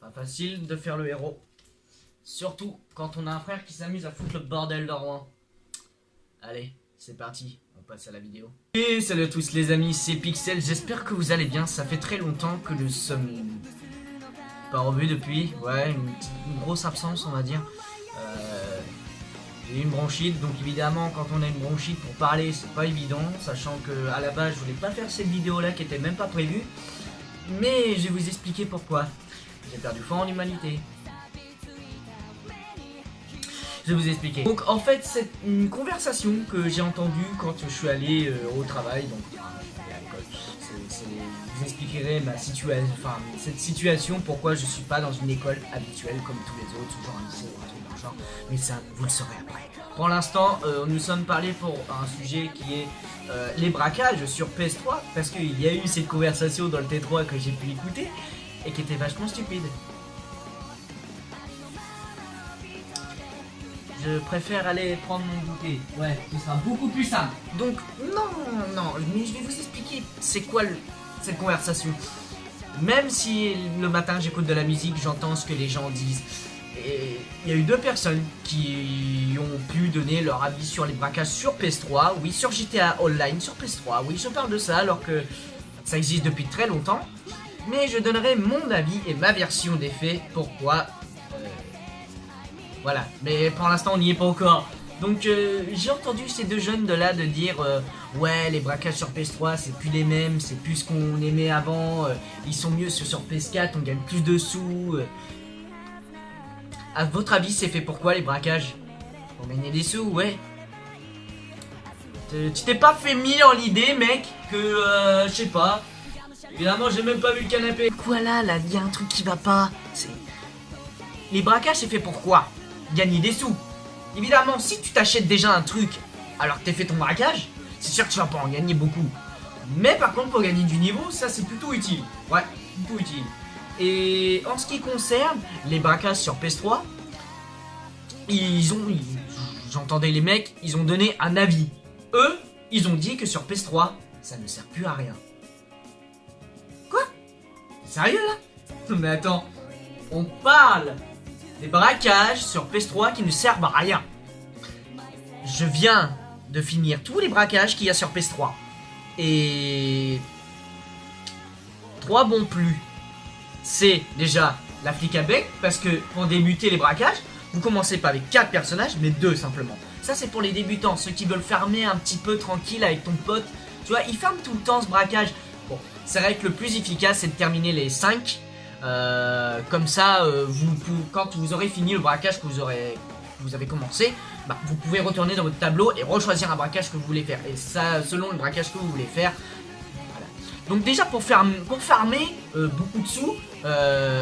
Pas facile de faire le héros. Surtout quand on a un frère qui s'amuse à foutre le bordel dans Rouen. Allez, c'est parti, on passe à la vidéo. Et salut à tous les amis, c'est Pixel, j'espère que vous allez bien. Ça fait très longtemps que nous sommes pas revus depuis. Ouais, une grosse absence on va dire. J'ai eu une bronchite, donc évidemment quand on a une bronchite pour parler c'est pas évident. Sachant que à la base je voulais pas faire cette vidéo là qui était même pas prévue. Mais je vais vous expliquer pourquoi. J'ai perdu foi en l'humanité. Je vais vous expliquer. Donc en fait c'est une conversation que j'ai entendue quand je suis allé au travail. Donc à l'école. Je vous expliquerai ma situation, enfin cette situation, pourquoi je suis pas dans une école habituelle comme tous les autres, toujours un lycée ou un truc dans le genre. Mais ça vous le saurez après. Pour l'instant nous sommes parlé pour un sujet qui est les braquages sur PS3. Parce qu'il y a eu cette conversation dans le T3 que j'ai pu écouter et qui était vachement stupide. Je préfère aller prendre mon goûter. Ouais, ce sera beaucoup plus simple. Donc, non, mais je vais vous expliquer c'est quoi cette conversation. Même si le matin j'écoute de la musique, j'entends ce que les gens disent. Et il y a eu deux personnes qui ont pu donner leur avis sur les braquages sur PS3. Oui, sur GTA Online, sur PS3. Oui, je parle de ça alors que ça existe depuis très longtemps. Mais je donnerai mon avis et ma version des faits. Pourquoi voilà, mais pour l'instant on n'y est pas encore. Donc j'ai entendu ces deux jeunes de là de dire ouais, les braquages sur PS3 c'est plus les mêmes, c'est plus ce qu'on aimait avant, ils sont mieux sur PS4, on gagne plus de sous. À votre avis c'est fait pourquoi les braquages? Pour gagner des sous, ouais. Tu t'es pas fait mis en l'idée mec que je sais pas. Évidemment j'ai même pas vu le canapé. Quoi là, y a un truc qui va pas. Les braquages c'est fait pourquoi? Gagner des sous. Évidemment, si tu t'achètes déjà un truc alors que t'as fait ton braquage, c'est sûr que tu vas pas en gagner beaucoup. Mais par contre, pour gagner du niveau, ça c'est plutôt utile. Ouais, plutôt utile. Et en ce qui concerne les braquages sur PS3, j'entendais les mecs, ils ont donné un avis. Eux, ils ont dit que sur PS3, ça ne sert plus à rien. Quoi? Sérieux là? Non mais attends, on parle des braquages sur PS3 qui ne servent à rien. Je viens de finir tous les braquages qu'il y a sur PS3. Et 3 bons plus. C'est déjà la flic à bec, parce que pour débuter les braquages, vous commencez pas avec 4 personnages, mais 2 simplement. Ça c'est pour les débutants, ceux qui veulent farmer un petit peu tranquille avec ton pote. Tu vois, ils farment tout le temps ce braquage. Bon, c'est vrai que le plus efficace c'est de terminer les 5. Comme ça, quand vous aurez fini le braquage que vous avez commencé, bah, vous pouvez retourner dans votre tableau et rechoisir un braquage que vous voulez faire. Et ça, selon le braquage que vous voulez faire. Voilà. Donc déjà pour farmer beaucoup de sous,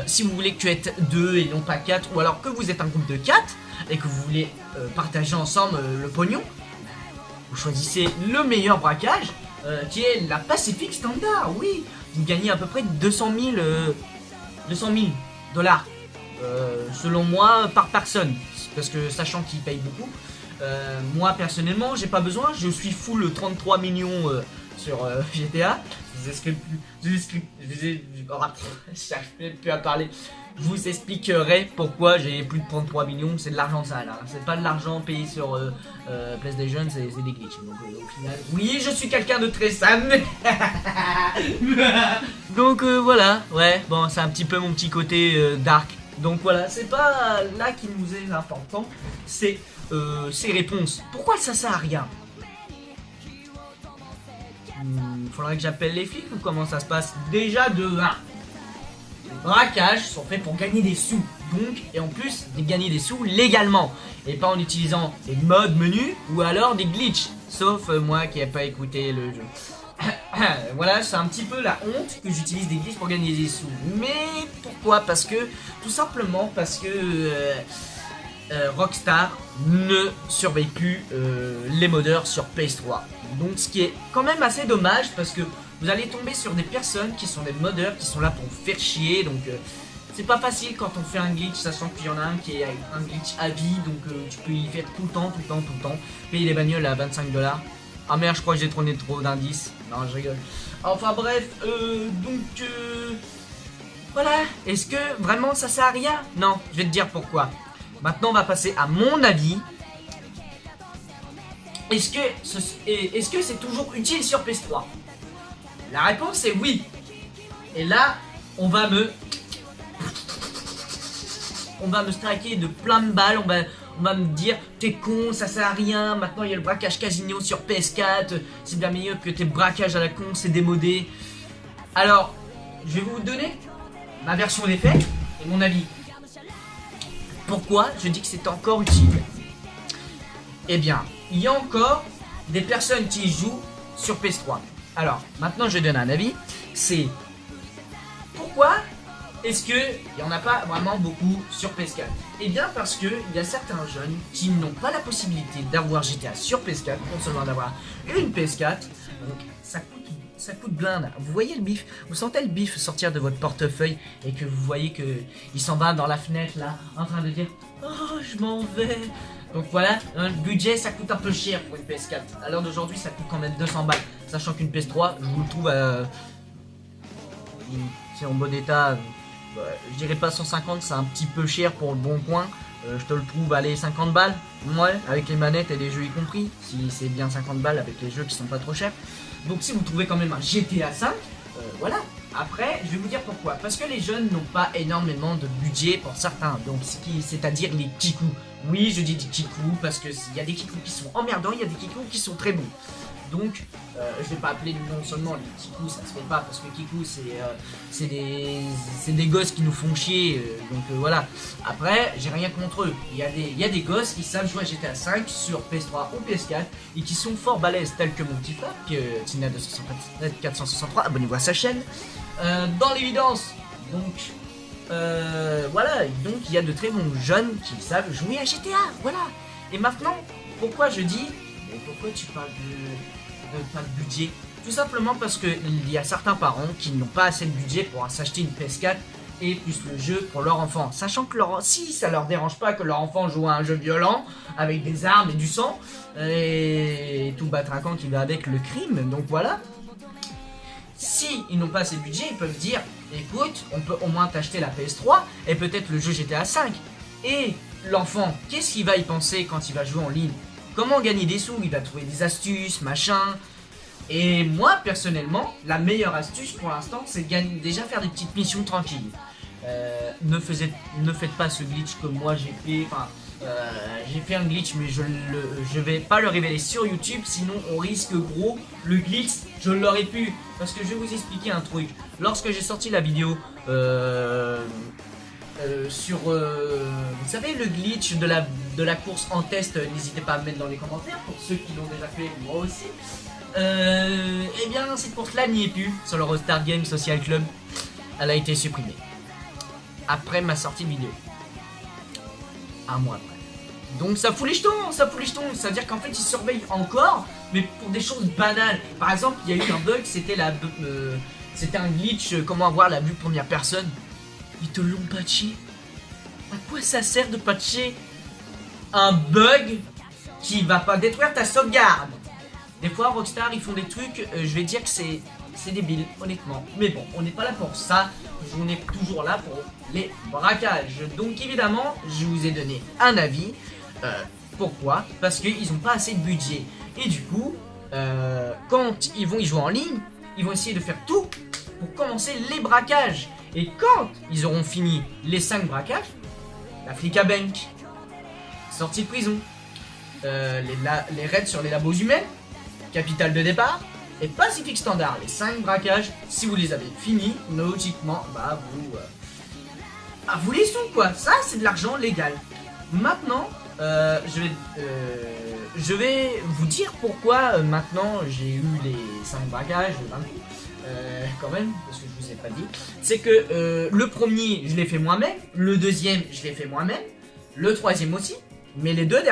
si vous voulez que tu êtes 2 et non pas 4, ou alors que vous êtes un groupe de 4 et que vous voulez partager ensemble le pognon, vous choisissez le meilleur braquage qui est la Pacific Standard. Oui, vous gagnez à peu près 200 000 dollars selon moi par personne, parce que sachant qu'ils payent beaucoup, moi personnellement j'ai pas besoin, je suis full 33 millions sur GTA. J'arrive plus à parler. Je vous expliquerai pourquoi j'ai plus de 33 millions. C'est de l'argent sale hein. C'est pas de l'argent payé sur PlayStation, c'est des glitches. Donc au final, oui, je suis quelqu'un de très sale. Donc voilà, ouais, bon, c'est un petit peu mon petit côté dark. Donc voilà, c'est pas là qui nous est important, c'est ces réponses. Pourquoi ça sert à rien? Faudrait que j'appelle les flics ou comment ça se passe? Déjà de 1. Les braquages sont faits pour gagner des sous. Donc, et en plus, de gagner des sous légalement. Et pas en utilisant des modes menus ou alors des glitches. Sauf moi qui n'ai pas écouté le jeu. Voilà, c'est un petit peu la honte que j'utilise des glitches pour gagner des sous. Mais pourquoi? Parce que, tout simplement parce que Rockstar ne surveille plus les modeurs sur PS3. Donc ce qui est quand même assez dommage parce que vous allez tomber sur des personnes qui sont des modeurs qui sont là pour faire chier. Donc c'est pas facile quand on fait un glitch, sachant qu'il y en a un qui est un glitch à vie. Donc tu peux y faire tout le temps. Payer les bagnoles à 25 $. Ah merde, je crois que j'ai tourné trop d'indices. Non, je rigole. Enfin bref, donc Voilà, est-ce que vraiment ça sert à rien? Non, je vais te dire pourquoi. Maintenant on va passer à mon avis. Est-ce que c'est toujours utile sur PS3? La réponse est oui. Et là, on va me striker de plein de balles. On va me dire t'es con, ça sert à rien. Maintenant il y a le braquage casino sur PS4. C'est bien meilleur que tes braquages à la con, c'est démodé. Alors, je vais vous donner ma version des faits et mon avis. Pourquoi je dis que c'est encore utile? Eh bien, il y a encore des personnes qui jouent sur PS3. Alors, maintenant je donne un avis. C'est pourquoi est-ce qu'il n'y en a pas vraiment beaucoup sur PS4? Eh bien parce qu'il y a certains jeunes qui n'ont pas la possibilité d'avoir GTA sur PS4, non seulement d'avoir une PS4, donc ça coûte blinde. Vous voyez le bif, vous sentez le bif sortir de votre portefeuille et que vous voyez qu'il s'en va dans la fenêtre là, en train de dire « Oh, je m'en vais !» Donc voilà, le budget ça coûte un peu cher pour une PS4. À l'heure d'aujourd'hui ça coûte quand même 200 balles, sachant qu'une PS3, je vous le trouve c'est en bon état. Je dirais pas 150, c'est un petit peu cher pour le bon coin. Je te le trouve, allez, 50 balles. Ouais, avec les manettes et les jeux y compris. Si c'est bien 50 balles avec les jeux qui sont pas trop chers. Donc si vous trouvez quand même un GTA 5, voilà. Après, je vais vous dire pourquoi. Parce que les jeunes n'ont pas énormément de budget pour certains. Donc c'est-à-dire les kikous. Oui, je dis des kikous parce qu'il y a des kikous qui sont emmerdants, il y a des kikous qui sont très bons. Donc, je vais pas appeler non seulement les kikous, ça se fait pas parce que kikous c'est des gosses qui nous font chier. Donc voilà. Après, j'ai rien contre eux. Il y a des gosses qui savent jouer à GTA 5 sur PS3 ou PS4 et qui sont fort balèzes, tels que mon petit frère, Tina 463, abonnez-vous à sa chaîne. Dans l'évidence, donc voilà, donc il y a de très bons jeunes qui savent jouer à GTA, voilà. Et maintenant, pourquoi je dis, et pourquoi tu parles pas de budget? Tout simplement parce que il y a certains parents qui n'ont pas assez de budget pour s'acheter une PS4 et plus le jeu pour leur enfant, sachant que si ça leur dérange pas que leur enfant joue à un jeu violent avec des armes et du sang et tout batraquant qui va avec le crime, donc voilà. Si ils n'ont pas assez de budget, ils peuvent dire écoute, on peut au moins t'acheter la PS3 et peut-être le jeu GTA 5. Et l'enfant, qu'est-ce qu'il va y penser quand il va jouer en ligne? Comment gagner des sous? Il va trouver des astuces, machin. Et moi, personnellement, la meilleure astuce pour l'instant, c'est de déjà faire des petites missions tranquilles. Ne faites pas ce glitch que moi j'ai fait. Enfin, j'ai fait un glitch, mais je vais pas le révéler sur YouTube, sinon on risque gros. Le glitch, je l'aurais pu. Parce que je vais vous expliquer un truc. Lorsque j'ai sorti la vidéo sur, vous savez, le glitch de la course en test, n'hésitez pas à me mettre dans les commentaires pour ceux qui l'ont déjà fait, moi aussi. Eh bien, cette course-là n'y est plus sur le Rockstar Games Social Club. Elle a été supprimée après ma sortie de vidéo. Un mois après. Donc ça fout les jetons, ça fout les jetons. Ça veut dire qu'en fait ils surveillent encore, mais pour des choses banales. Par exemple, il y a eu un bug, c'était un glitch, comment avoir la vue première personne. Ils te l'ont patché. À quoi ça sert de patcher un bug qui va pas détruire ta sauvegarde? Des fois Rockstar ils font des trucs, je vais dire que c'est débile, honnêtement. Mais bon, on n'est pas là pour ça. On est toujours là pour les braquages. Donc évidemment, je vous ai donné un avis. Pourquoi? Parce qu'ils n'ont pas assez de budget. Et du coup, quand ils vont y jouer en ligne, ils vont essayer de faire tout pour commencer les braquages. Et quand ils auront fini les 5 braquages, la flic à bank, sortie de prison, les raids sur les labos humains, capital de départ et Pacific Standard, les 5 braquages, si vous les avez finis, logiquement, bah vous les sous quoi, ça c'est de l'argent légal. Maintenant, je vais vous dire pourquoi maintenant j'ai eu les 5 braquages d'un coup, quand même, parce que je vous ai pas dit. C'est que le premier, je l'ai fait moi-même, le deuxième, je l'ai fait moi-même, le troisième aussi, mais les deux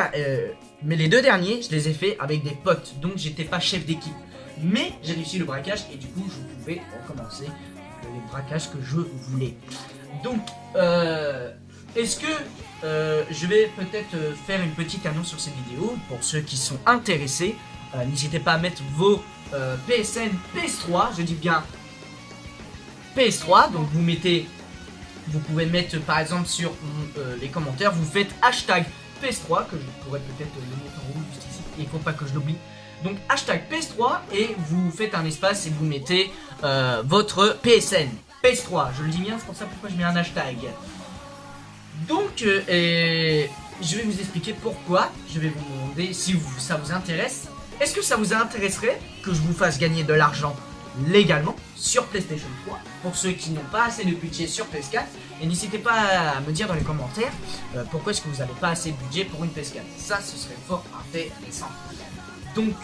derniers, je les ai fait avec des potes, donc j'étais pas chef d'équipe. Mais j'ai réussi le braquage et du coup je pouvais recommencer les braquages que je voulais. Donc est-ce que je vais peut-être faire une petite annonce sur cette vidéo pour ceux qui sont intéressés. N'hésitez pas à mettre vos PSN PS3, je dis bien PS3, donc vous mettez vous pouvez mettre par exemple sur les commentaires, vous faites hashtag PS3, que je pourrais peut-être le mettre en rouge juste ici, il faut pas que je l'oublie. Donc hashtag PS3 et vous faites un espace et vous mettez votre PSN. PS3, je le dis bien, c'est pour ça pourquoi je mets un hashtag. Donc, je vais vous expliquer pourquoi. Je vais vous demander si ça vous intéresse. Est-ce que ça vous intéresserait que je vous fasse gagner de l'argent légalement sur PlayStation 3 pour ceux qui n'ont pas assez de budget sur PS4? Et n'hésitez pas à me dire dans les commentaires pourquoi est-ce que vous n'avez pas assez de budget pour une PS4. Ça, ce serait fort intéressant. Donc,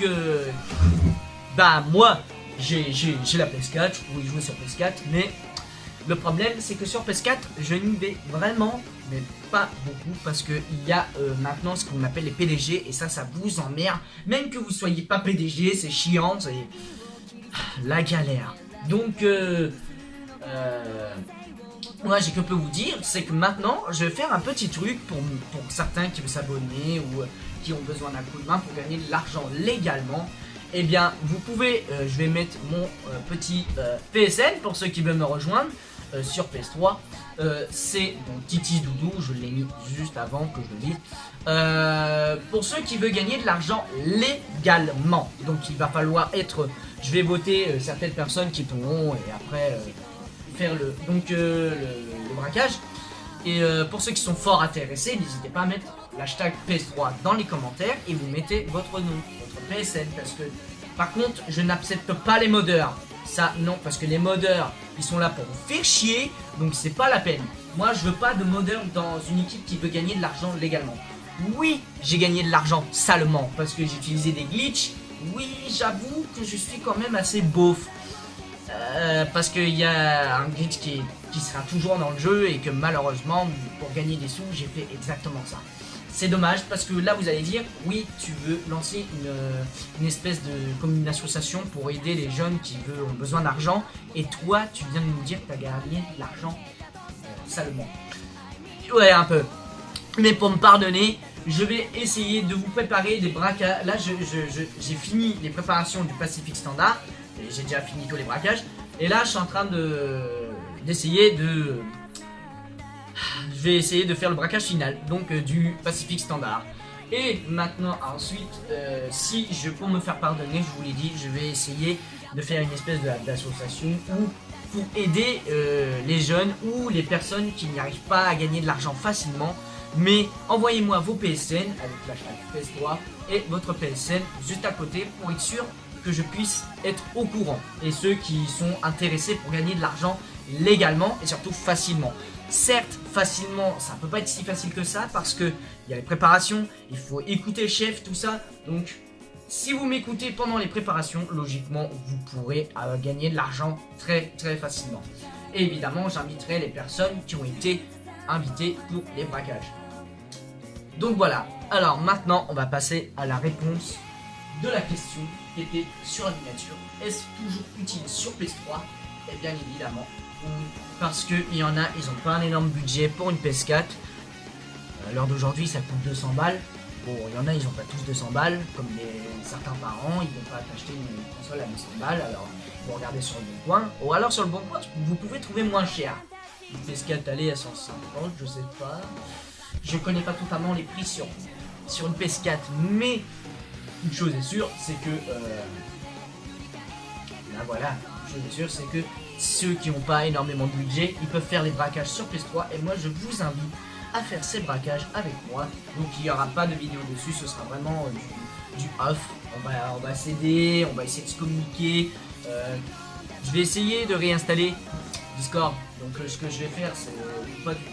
bah moi, j'ai la PS4, je pourrais y jouer sur PS4, mais le problème c'est que sur PS4, je n'y vais vraiment, mais pas beaucoup, parce que il y a maintenant ce qu'on appelle les PDG, et ça vous emmerde. Même que vous soyez pas PDG, c'est chiant, c'est la galère. Donc, moi j'ai que peu vous dire, c'est que maintenant, je vais faire un petit truc pour certains qui veulent s'abonner ou qui ont besoin d'un coup de main pour gagner de l'argent légalement. Eh bien, vous pouvez, je vais mettre mon petit PSN pour ceux qui veulent me rejoindre sur PS3. C'est mon Titi Doudou, je l'ai mis juste avant que je le dise. Pour ceux qui veulent gagner de l'argent légalement. Donc il va falloir être, je vais voter certaines personnes qui pourront et après faire le braquage. Et pour ceux qui sont fort intéressés, n'hésitez pas à mettre l'hashtag PS3 dans les commentaires et vous mettez votre nom, votre PSN, parce que par contre je n'accepte pas les modeurs. Ça non, parce que les modeurs ils sont là pour vous faire chier, donc c'est pas la peine. Moi je veux pas de modeurs dans une équipe qui veut gagner de l'argent légalement. Oui, j'ai gagné de l'argent salement parce que j'ai utilisé des glitches. Oui, j'avoue que je suis quand même assez beauf. Parce qu'il y a un glitch qui sera toujours dans le jeu et que malheureusement pour gagner des sous j'ai fait exactement ça. C'est dommage parce que là vous allez dire oui, tu veux lancer une espèce de comme une association pour aider les jeunes qui ont besoin d'argent, et toi tu viens de nous dire que tu as gagné de l'argent salement. Ouais, un peu. Mais pour me pardonner, je vais essayer de vous préparer des braquages. Là j'ai fini les préparations du Pacific Standard. J'ai déjà fini tous les braquages. Et là, je suis en train d'essayer de... Je vais essayer de faire le braquage final, donc du Pacific Standard. Et maintenant, ensuite, si je pour me faire pardonner, je vous l'ai dit, je vais essayer de faire une espèce d'association pour aider les jeunes ou les personnes qui n'y arrivent pas à gagner de l'argent facilement. Mais envoyez-moi vos PSN avec l'hashtag PS3 et votre PSN juste à côté pour être sûr que je puisse être au courant, et ceux qui sont intéressés pour gagner de l'argent légalement et surtout facilement. Certes, facilement, ça peut pas être si facile que ça parce que il y a les préparations, il faut écouter le chef, tout ça. Donc, si vous m'écoutez pendant les préparations, logiquement, vous pourrez gagner de l'argent très très facilement. Et évidemment, j'inviterai les personnes qui ont été invitées pour les braquages. Donc voilà. Alors maintenant, on va passer à la réponse de la question qui était sur la miniature. Est-ce toujours utile sur PS3? Et bien évidemment, parce qu'il y en a, ils n'ont pas un énorme budget pour une PS4. À l'heure d'aujourd'hui, ça coûte 200 balles. Bon, il y en a, ils n'ont pas tous 200 balles, comme certains parents, ils ne vont pas acheter une console à 200 balles. Alors, vous regardez sur le bon coin. Ou alors sur le bon coin, vous pouvez trouver moins cher. Une PS4 allée à 150, je sais pas. Je connais pas totalement les prix sur une PS4, mais une chose est sûre, c'est que là voilà, une chose est sûre, c'est que ceux qui n'ont pas énormément de budget, ils peuvent faire les braquages sur PS3, et moi je vous invite à faire ces braquages avec moi. Donc il n'y aura pas de vidéo dessus, ce sera vraiment du off. On va s'aider, on va essayer de se communiquer. Je vais essayer de réinstaller Discord. Donc ce que je vais faire, c'est pas du tout,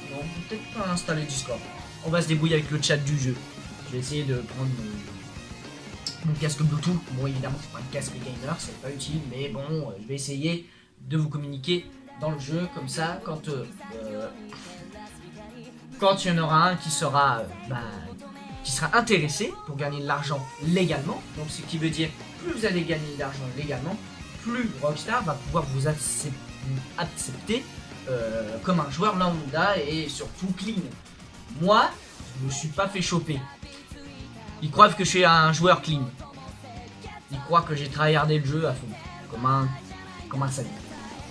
peut-être pas installer Discord. On va se débrouiller avec le chat du jeu. Je vais essayer de prendre mon casque Bluetooth. Bon, évidemment, c'est pas un casque gamer, c'est pas utile, mais bon, je vais essayer de vous communiquer dans le jeu, comme ça, quand il y en aura un qui sera intéressé pour gagner de l'argent légalement. Donc, ce qui veut dire, plus vous allez gagner de l'argent légalement, plus Rockstar va pouvoir vous accepter comme un joueur lambda et surtout clean. Moi, je me suis pas fait choper. Ils croient que je suis un joueur clean. Ils croient que j'ai tryhardé le jeu à fond, comme un sadique.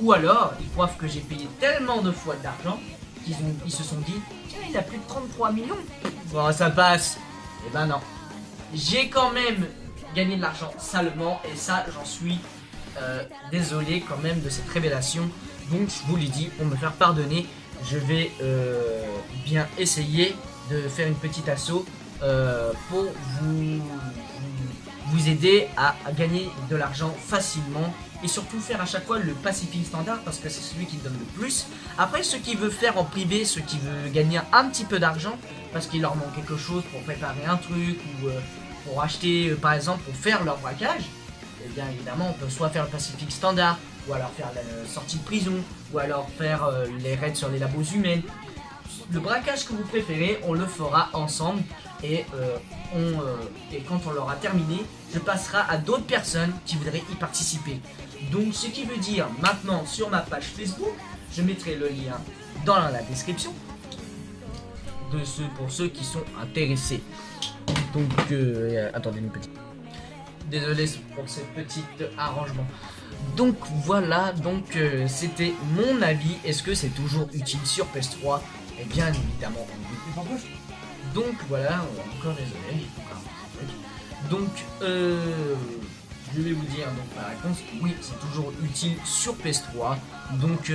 Ou alors, ils croient que j'ai payé tellement de fois d'argent ils se sont dit, tiens, il a plus de 33 millions. Bon, ça passe. Et ben non. J'ai quand même gagné de l'argent salement, et ça, j'en suis désolé quand même de cette révélation. Donc, je vous l'ai dit, pour me faire pardonner, je vais bien essayer de faire une petite asso pour vous aider à gagner de l'argent facilement, et surtout faire à chaque fois le Pacific Standard parce que c'est celui qui donne le plus. Après, ceux qui veulent faire en privé, ceux qui veulent gagner un petit peu d'argent parce qu'il leur manque quelque chose pour préparer un truc ou pour acheter par exemple pour faire leur braquage, et bien évidemment on peut soit faire le Pacific Standard, ou alors faire la sortie de prison, ou alors faire les raids sur les labos humaines. Le braquage que vous préférez, on le fera ensemble, et quand on l'aura terminé, je passerai à d'autres personnes qui voudraient y participer. Donc ce qui veut dire, maintenant sur ma page Facebook, je mettrai le lien dans la description pour ceux qui sont intéressés. Donc attendez une petite... Désolé pour ces petits arrangements. Donc voilà, donc c'était mon avis. Est-ce que c'est toujours utile sur PS3? Et bien évidemment oui. Donc voilà, encore désolé. Donc je vais vous dire donc la réponse, oui, c'est toujours utile sur PS3. Donc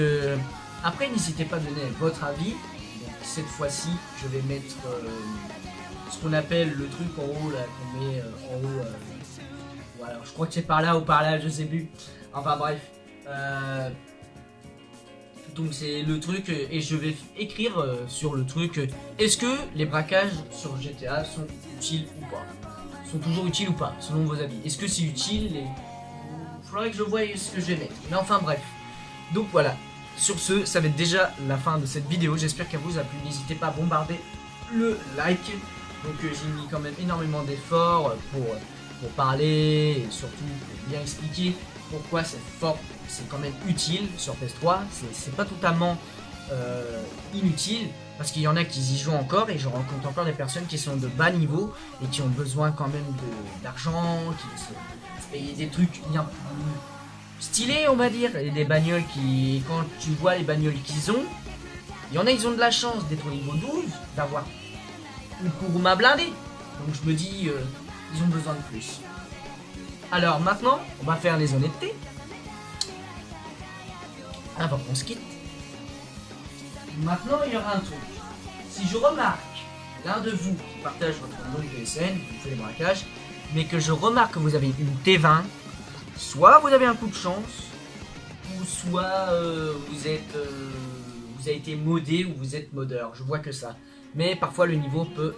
après n'hésitez pas à donner votre avis. Donc, cette fois-ci je vais mettre ce qu'on appelle le truc en haut là, qu'on met en haut. Voilà, je crois que c'est par là ou par là, je sais plus. Enfin bref. Donc c'est le truc, et je vais écrire sur le truc, est-ce que les braquages sur GTA sont utiles ou pas? Sont toujours utiles ou pas, selon vos avis? Est-ce que c'est utile? Il faudrait que je voie ce que je vais mettre. Mais enfin bref. Donc voilà. Sur ce, ça va être déjà la fin de cette vidéo. J'espère qu'elle vous a plu. N'hésitez pas à bombarder le like. Donc j'ai mis quand même énormément d'efforts pour parler, et surtout pour bien expliquer pourquoi c'est fort, c'est quand même utile sur PS3. C'est pas totalement inutile, parce qu'il y en a qui y jouent encore, et je rencontre encore des personnes qui sont de bas niveau et qui ont besoin quand même d'argent, qui se payer des trucs bien plus stylés, on va dire, et des bagnoles qui, quand tu vois les bagnoles qu'ils ont, il y en a, ils ont de la chance d'être au niveau 12, d'avoir une Kuruma blindée. Donc je me dis, ils ont besoin de plus. Alors maintenant, on va faire les honnêtetés. Avant qu'on se quitte. Maintenant, il y aura un truc. Si je remarque l'un de vous qui partage votre nom de PSN, vous faites les braquages, mais que je remarque que vous avez une T20, soit vous avez un coup de chance, ou soit vous avez été modé, ou vous êtes modeur. Je vois que ça. Mais parfois le niveau peut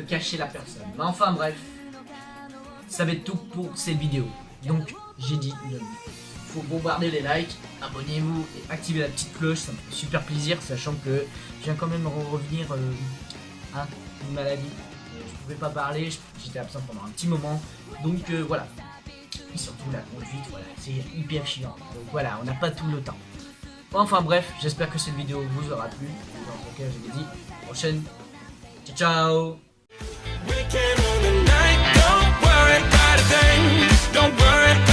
cacher la personne. Mais enfin bref, ça va être tout pour cette vidéo. Donc j'ai dit, il faut bombarder les likes, abonnez-vous et activez la petite cloche, ça me fait super plaisir, sachant que je viens quand même revenir d'une maladie. Je pouvais pas parler, j'étais absent pendant un petit moment. Donc voilà. Et surtout la conduite, voilà, c'est hyper chiant. Donc voilà, on n'a pas tout le temps. Enfin bref, j'espère que cette vidéo vous aura plu. Dans tout cas, je vous dis, prochaine. Ciao ciao. Weekend on the night, don't worry about a thing, don't worry.